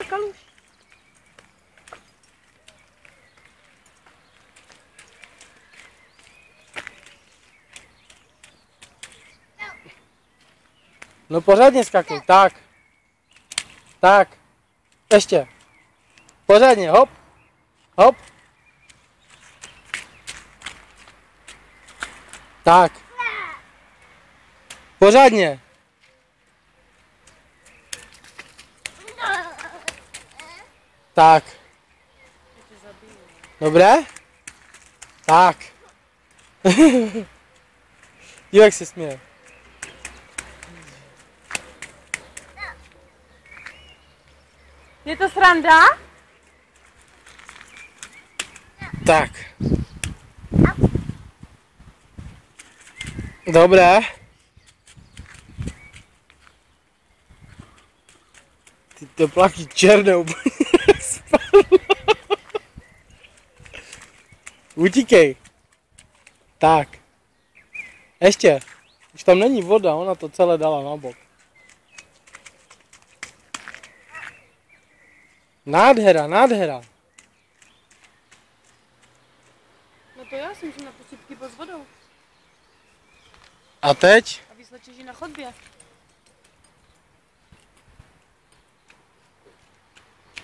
kaluž. No pořádně skakuj, tak. Tak. Ještě. Pořádně, hop. Hop. Tak. Pořádně. Tak. Dobré? Tak. Jak se směje. Je to sranda? Tak. Dobré. Ty teplaky černé úplně spadlo. Utíkej. Tak. Ještě. Už tam není voda, ona to celé dala na bok. Nádhera, nádhera. No to já si musím napustit kybo s vodou. A teď? A vyslečeš ji na chodbě.